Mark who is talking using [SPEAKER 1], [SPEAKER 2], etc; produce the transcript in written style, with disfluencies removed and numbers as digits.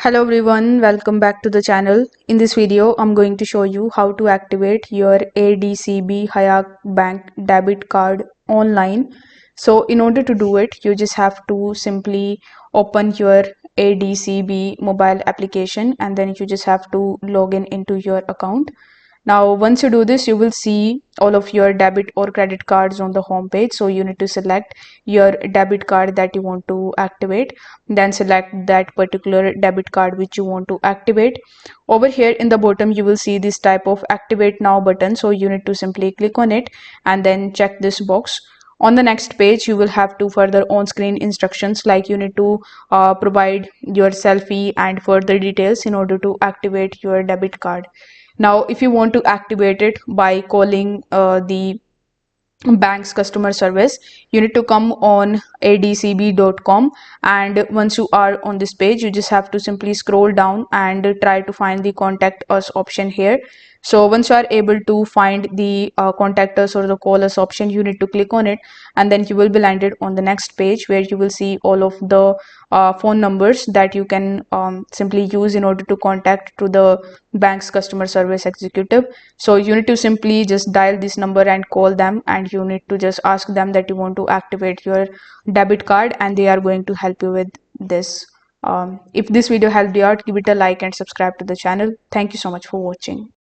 [SPEAKER 1] Hello everyone, welcome back to the channel. In this video, I'm going to show you how to activate your ADCB Hayyak Bank debit card online. So in order to do it, you just have to simply open your ADCB mobile application and then you just have to log in into your account. Now, once you do this, you will see all of your debit or credit cards on the home page. So you need to select your debit card that you want to activate, then select that particular debit card which you want to activate. Over here in the bottom, you will see this type of activate now button. So you need to simply click on it and then check this box. On the next page, you will have to further on-screen instructions, like you need to provide your selfie and further details in order to activate your debit card. Now, if you want to activate it by calling the bank's customer service, you need to come on adcb.com, and once you are on this page, you just have to simply scroll down and try to find the contact us option here. So once you are able to find the contact us or the call us option, you need to click on it, and then you will be landed on the next page where you will see all of the phone numbers that you can simply use in order to contact to the bank's customer service executive. So you need to simply just dial this number and call them, and you need to just ask them that you want to activate your debit card, and they are going to help you with this. If this video helped you out, give it a like and subscribe to the channel. Thank you so much for watching.